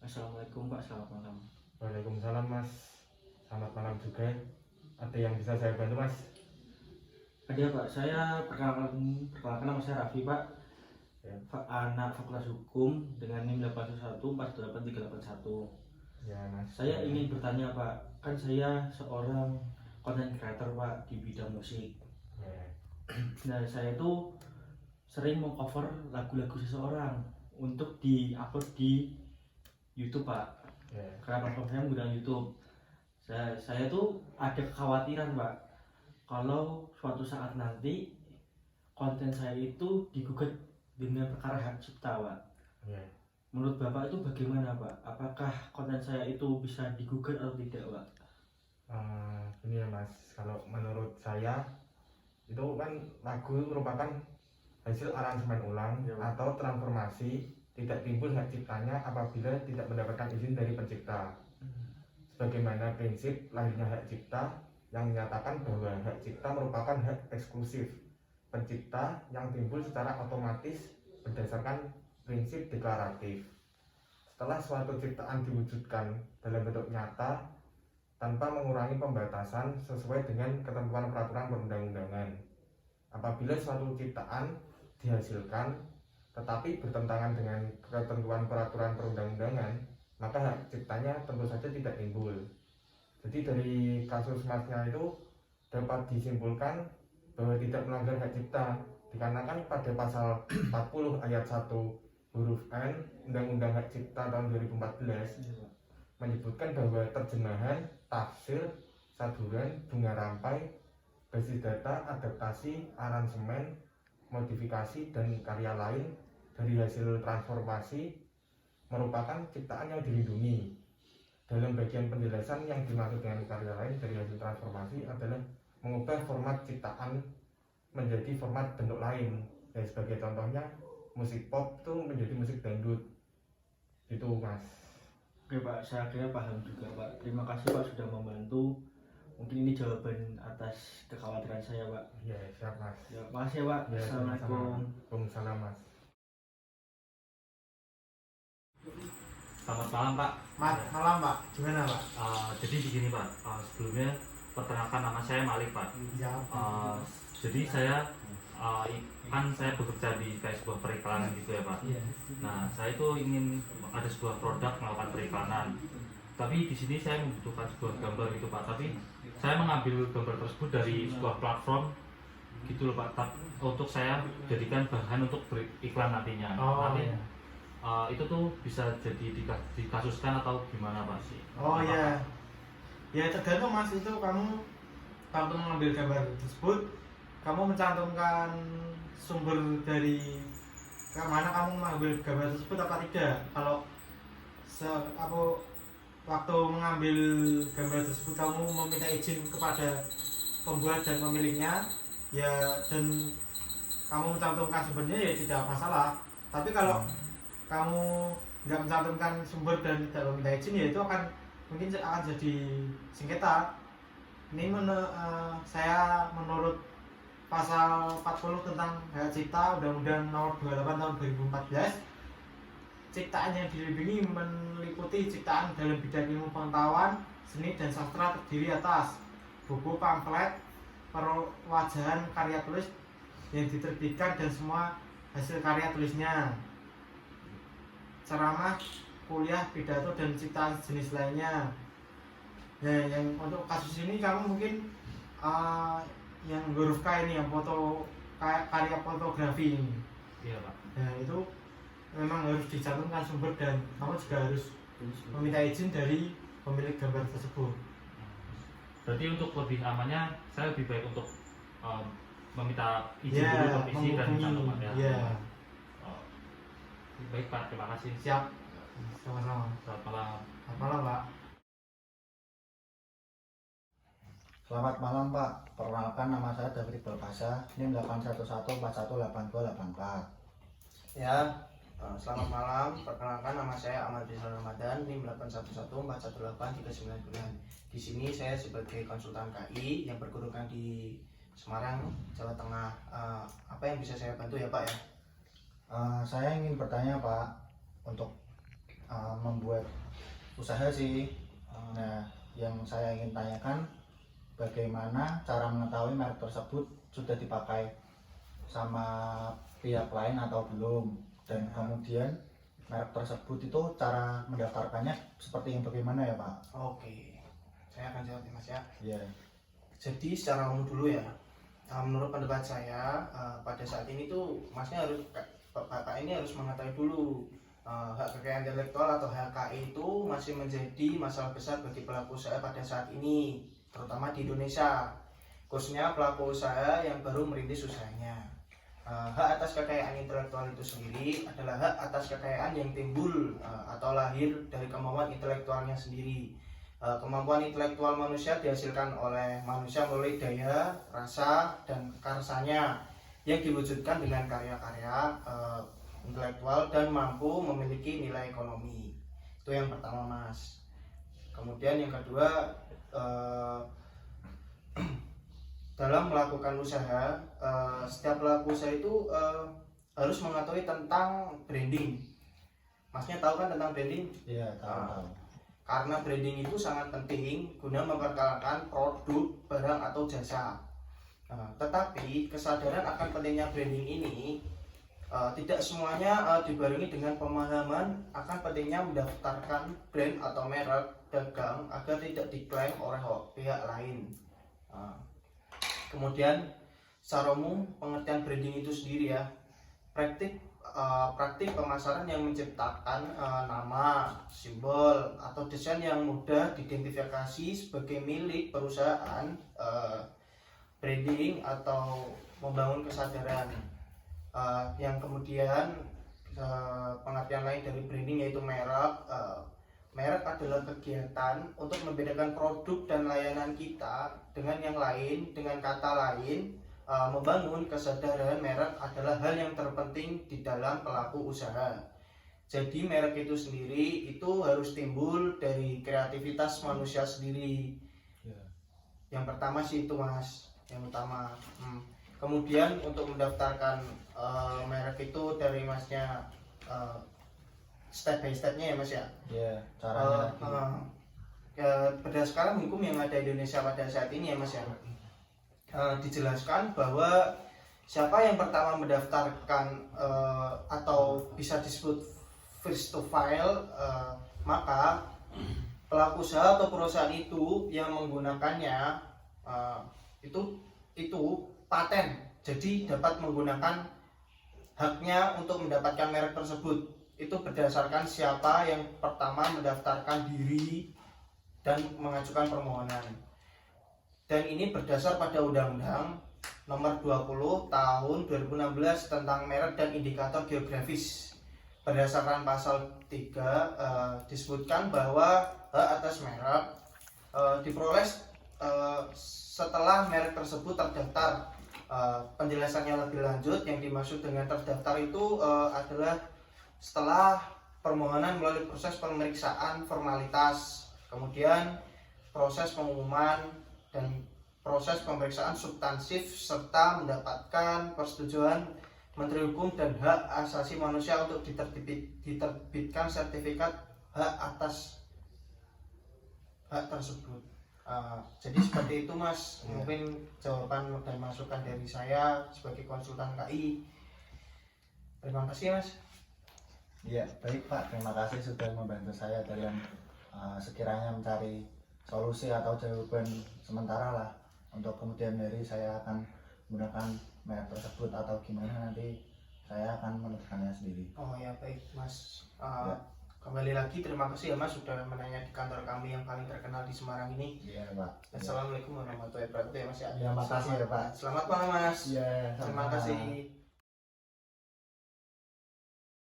Assalamualaikum Pak, selamat malam. Waalaikumsalam Mas, selamat malam juga. Ada yang bisa saya bantu Mas? Ada Pak, saya perkenalkan nama saya Raffi Pak, Ya, anak Fakultas Hukum dengan NIM 811483831. ya Mas. Saya ingin bertanya Pak, kan saya seorang content creator Pak di bidang musik. Ya, Nah saya itu sering mengcover lagu-lagu seseorang untuk di-upload di YouTube Pak. ya. Karena platform saya menggunakan YouTube. Saya tuh ada kekhawatiran Pak, kalau suatu saat nanti konten saya itu digugat dengan perkara hak cipta Pak. Ya. Menurut Bapak itu bagaimana Pak? Apakah konten saya itu bisa digugat atau tidak Pak? Ini ya Mas, kalau menurut saya itu kan lagu merupakan hasil aransemen ulang Ya, Pak. atau transformasi, tidak timbul hak ciptanya apabila tidak mendapatkan izin dari pencipta. Sebagaimana prinsip lahirnya hak cipta yang menyatakan bahwa hak cipta merupakan hak eksklusif pencipta yang timbul secara otomatis berdasarkan prinsip deklaratif. Setelah suatu ciptaan diwujudkan dalam bentuk nyata tanpa mengurangi pembatasan sesuai dengan ketentuan peraturan perundang-undangan. Apabila suatu ciptaan dihasilkan tetapi bertentangan dengan ketentuan peraturan perundang-undangan, maka hak ciptanya tentu saja tidak timbul. Jadi dari kasus Masnya itu dapat disimpulkan bahwa tidak melanggar hak cipta dikarenakan pada pasal 40 ayat 1 huruf N Undang-Undang Hak Cipta tahun 2014 menyebutkan bahwa terjemahan, tafsir, saduran, bunga rampai, basis data, adaptasi, aransemen, modifikasi, dan karya lain dari hasil transformasi merupakan ciptaan yang dilindungi. Dalam bagian penjelasan, yang dimaksud dengan karya lain dari hasil transformasi adalah mengubah format ciptaan menjadi format bentuk lain. Ya, sebagai contohnya musik pop itu menjadi musik dangdut. Gitu Mas. Oke Pak, saya kira paham juga Pak. Terima kasih Pak sudah membantu. Mungkin ini jawaban atas kekhawatiran saya Pak. Ya, siap Mas. Ya, makasih ya Pak. Ya, Assalamualaikum. Waalaikumsalam Mas. Selamat malam Pak. Malam Pak, gimana Pak? Jadi begini Pak, sebelumnya perkenalkan nama saya Malik Pak. Ya. Jadi saya kan saya bekerja di kayak sebuah periklanan gitu ya Pak. Nah saya itu ingin ada sebuah produk melakukan periklanan. Tapi di sini saya membutuhkan sebuah gambar gitu Pak. Tapi saya mengambil gambar tersebut dari sebuah platform gitu loh Pak. Untuk saya jadikan bahan untuk beriklan nantinya. Nanti itu tuh bisa jadi dikasuskan atau gimana Pak sih? Oh iya. Ya tergantung Mas, itu kamu mengambil gambar tersebut, kamu mencantumkan sumber dari kemana kamu mengambil gambar tersebut apa tidak. Kalau waktu mengambil gambar tersebut kamu meminta izin kepada pembuat dan pemiliknya, ya, dan kamu mencantumkan sumbernya, ya tidak masalah. Tapi kalau kamu nggak mencantumkan sumber dan tidak meminta izin, ya itu mungkin akan jadi sengketa. Ini saya menurut pasal 40 tentang hak cipta Undang-Undang Nomor 28 tahun 2014, ciptaan yang dilindungi meliputi ciptaan dalam bidang ilmu pengetahuan, seni dan sastra terdiri atas buku, pamflet, perwajahan, karya tulis yang diterbitkan dan semua hasil karya tulisnya, ceramah, kuliah, pidato, dan ciptaan jenis lainnya. Nah, yang untuk kasus ini kamu mungkin yang huruf K ini, yang foto karya fotografi ini. Iya Pak. Nah, itu memang harus dicantumkan sumber dan kamu juga harus meminta izin dari pemilik gambar tersebut. Berarti untuk lebih amannya saya lebih baik untuk meminta izin Ya, dulu permisi dan mencantumkan ya. Ya. Baik Pak, terima kasih. Siap. Sama-sama. Selamat malam. Selamat malam Pak. Selamat malam Pak, perkenalkan nama saya David Balbasa, NIM 811418284. Ya, selamat malam. Perkenalkan nama saya Ahmad Rizal Ramadan, NIM 811141839. Di sini saya sebagai konsultan KI yang berkedudukan di Semarang, Jawa Tengah. Apa yang bisa saya bantu ya Pak ya? Saya ingin bertanya Pak, untuk membuat usaha sih. Nah, yang saya ingin tanyakan, bagaimana cara mengetahui merek tersebut sudah dipakai sama pihak lain atau belum, dan kemudian merek tersebut itu cara mendaftarkannya seperti yang bagaimana ya Pak? Oke, saya akan jawab ya Mas ya. Iya. Jadi secara umum dulu ya, menurut pendapat saya pada saat ini tuh Masnya harus, Bapak ini harus mengetahui dulu hak kekayaan intelektual atau HKI itu masih menjadi masalah besar bagi pelaku usaha pada saat ini, terutama di Indonesia, khususnya pelaku usaha yang baru merintis usahanya. Hak atas kekayaan intelektual itu sendiri adalah hak atas kekayaan yang timbul atau lahir dari kemampuan intelektualnya sendiri. Kemampuan intelektual manusia dihasilkan oleh manusia melalui daya, rasa, dan kekarsanya yang diwujudkan dengan karya-karya intelektual dan mampu memiliki nilai ekonomi. Itu yang pertama Mas. Kemudian yang kedua, dalam melakukan usaha, setiap pelaku usaha itu harus mengetahui tentang branding. Masnya tahu kan tentang branding? Iya, tahu. Karena branding itu sangat penting guna memperkenalkan produk, barang, atau jasa. Tetapi kesadaran akan pentingnya branding ini tidak semuanya dibarengi dengan pemahaman akan pentingnya mendaftarkan brand atau merek dagang agar tidak diklaim oleh pihak lain. Kemudian secara umum pengertian branding itu sendiri ya, praktik pemasaran yang menciptakan nama, simbol, atau desain yang mudah diidentifikasi sebagai milik perusahaan. Branding atau membangun kesadaran. Yang kemudian pengertian lain dari branding yaitu merek. Merek adalah kegiatan untuk membedakan produk dan layanan kita dengan yang lain. Dengan kata lain, membangun kesadaran merek adalah hal yang terpenting di dalam pelaku usaha. Jadi merek itu sendiri itu harus timbul dari kreativitas manusia sendiri. Yang pertama sih itu Mas, yang utama. Kemudian untuk mendaftarkan merek itu dari Masnya step by stepnya ya Mas ya. Iya, caranya. Berdasarkan hukum yang ada di Indonesia pada saat ini ya Mas ya, dijelaskan bahwa siapa yang pertama mendaftarkan atau bisa disebut first to file, maka pelaku usaha atau perusahaan itu yang menggunakannya itu paten, jadi dapat menggunakan haknya untuk mendapatkan merek tersebut. Itu berdasarkan siapa yang pertama mendaftarkan diri dan mengajukan permohonan. Dan ini berdasar pada Undang-Undang Nomor 20 Tahun 2016 tentang merek dan indikator geografis. Berdasarkan pasal 3 disebutkan bahwa hak atas merek diperoleh setelah merek tersebut terdaftar. Penjelasannya lebih lanjut, yang dimaksud dengan terdaftar itu adalah setelah permohonan melalui proses pemeriksaan formalitas, kemudian proses pengumuman dan proses pemeriksaan substansif, serta mendapatkan persetujuan Menteri Hukum dan Hak Asasi Manusia untuk diterbitkan sertifikat hak atas hak tersebut. Jadi seperti itu Mas, mungkin jawaban dan masukan dari saya sebagai konsultan KI. Terima kasih Mas. Iya, baik Pak. Terima kasih sudah membantu saya dalam sekiranya mencari solusi atau jawaban sementara lah. Untuk kemudian hari saya akan menggunakan merek tersebut atau gimana nanti saya akan menentukannya sendiri. Oh ya, baik Mas. Kembali lagi terima kasih ya Mas sudah menanya di kantor kami yang paling terkenal di Semarang ini. Iya Pak. Assalamualaikum warahmatullahi wabarakatuh ya Mas ya. Terima kasih ya Pak. Selamat malam Mas. Iya. Terima kasih.